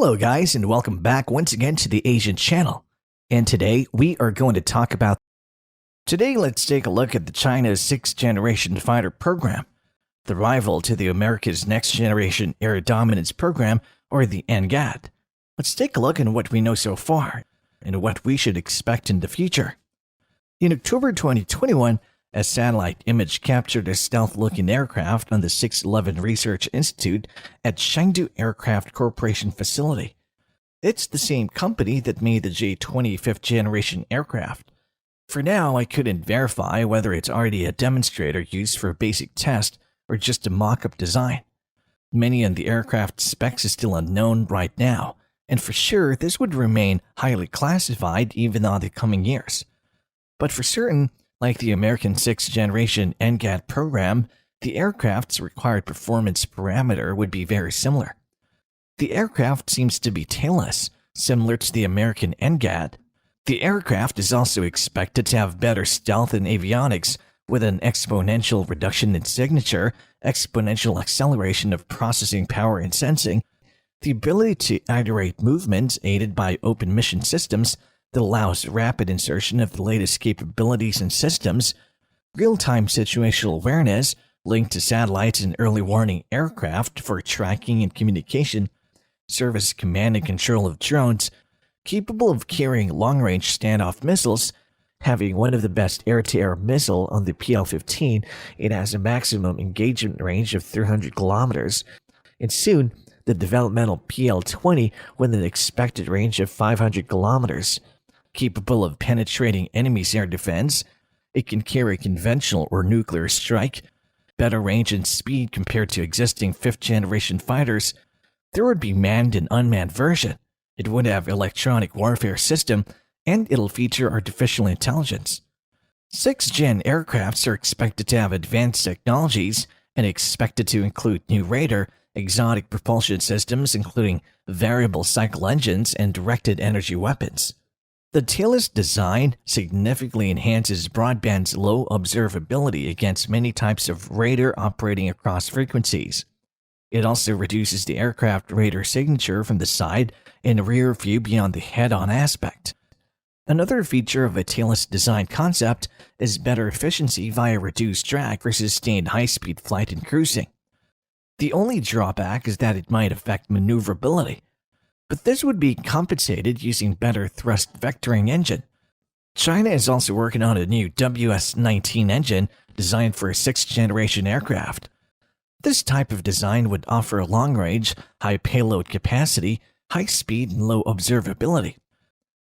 Hello guys, and welcome back once again to the Asian channel. And today we are going to talk about let's take a look at the China's 6th generation fighter program, the rival to the America's next generation air dominance program, or the NGAD. Let's take a look at what we know so far and what we should expect in the future. In October 2021, a satellite image captured a stealth-looking aircraft on the 611 Research Institute at Chengdu Aircraft Corporation facility. It's the same company that made the J-20 5th-generation aircraft. For now, I couldn't verify whether it's already a demonstrator used for a basic test or just a mock-up design. Many of the aircraft specs are still unknown right now, and for sure this would remain highly classified even in the coming years. But for certain, like the American 6th generation NGAD program, the aircraft's required performance parameter would be very similar. The aircraft seems to be tailless, similar to the American NGAD. The aircraft is also expected to have better stealth and avionics with an exponential reduction in signature, exponential acceleration of processing power and sensing, the ability to iterate movements aided by open mission systems that allows rapid insertion of the latest capabilities and systems, real-time situational awareness linked to satellites and early warning aircraft for tracking and communication, service command and control of drones, capable of carrying long-range standoff missiles, having one of the best air-to-air missile on the PL-15. It has a maximum engagement range of 300 kilometers, and soon the developmental PL-20 with an expected range of 500 kilometers. Capable of penetrating enemy's air defense, it can carry conventional or nuclear strike, better range and speed compared to existing 5th-generation fighters. There would be manned and unmanned version. It would have electronic warfare system, and it'll feature artificial intelligence. 6th-gen aircrafts are expected to have advanced technologies and expected to include new radar, exotic propulsion systems including variable cycle engines and directed energy weapons. The tailless design significantly enhances broadband's low observability against many types of radar operating across frequencies. It also reduces the aircraft radar signature from the side and rear view beyond the head-on aspect. Another feature of a tailless design concept is better efficiency via reduced drag for sustained high-speed flight and cruising. The only drawback is that it might affect maneuverability, but this would be compensated using better thrust vectoring engine. China is also working on a new WS-19 engine designed for a 6th-generation aircraft. This type of design would offer long-range, high payload capacity, high speed, and low observability.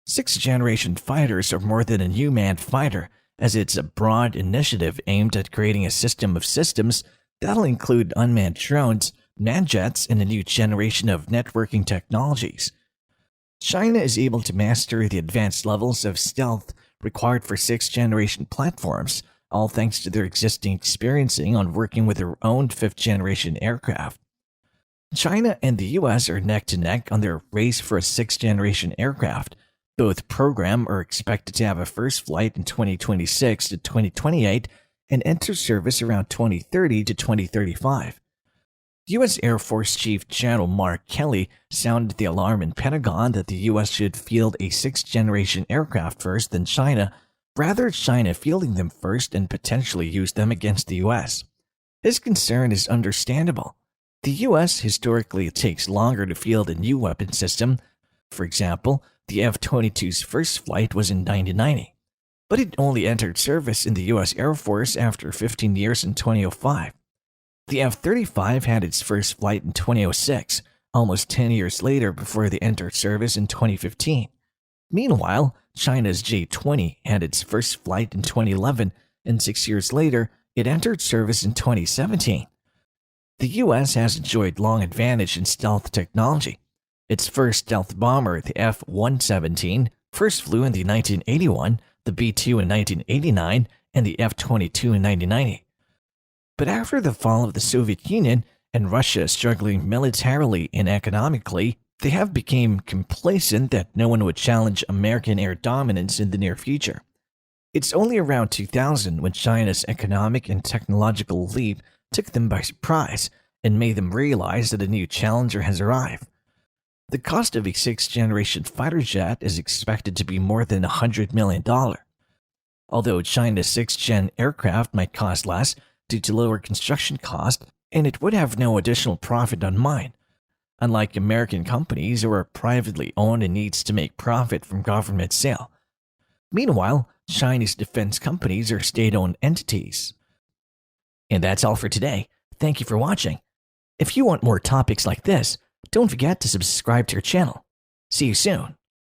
6th-generation fighters are more than a new manned fighter, as it's a broad initiative aimed at creating a system of systems that'll include unmanned drones, manned jets, and a new generation of networking technologies. China is able to master the advanced levels of stealth required for 6th-generation platforms, all thanks to their existing experience on working with their own 5th-generation aircraft. China and the US are neck to neck on their race for a 6th-generation aircraft. Both programs are expected to have a first flight in 2026 to 2028 and enter service around 2030 to 2035. U.S. Air Force Chief General Mark Kelly sounded the alarm in Pentagon that the U.S. should field a 6th-generation aircraft first than China, rather China fielding them first and potentially use them against the U.S. His concern is understandable. The U.S. historically takes longer to field a new weapon system. For example, the F-22's first flight was in 1990, but it only entered service in the U.S. Air Force after 15 years in 2005. The F-35 had its first flight in 2006, almost 10 years later before they entered service in 2015. Meanwhile, China's J-20 had its first flight in 2011, and 6 years later, it entered service in 2017. The U.S. has enjoyed long advantage in stealth technology. Its first stealth bomber, the F-117, first flew in the 1981, the B-2 in 1989, and the F-22 in 1990. But after the fall of the Soviet Union and Russia struggling militarily and economically, they have become complacent that no one would challenge American air dominance in the near future. It's only around 2000 when China's economic and technological leap took them by surprise and made them realize that a new challenger has arrived. The cost of a sixth-generation fighter jet is expected to be more than $100 million. Although China's sixth-gen aircraft might cost less due to lower construction costs, and it would have no additional profit on mine. Unlike American companies who are privately owned and needs to make profit from government sale. Meanwhile, Chinese defense companies are state-owned entities. And that's all for today. Thank you for watching. If you want more topics like this, don't forget to subscribe to our channel. See you soon.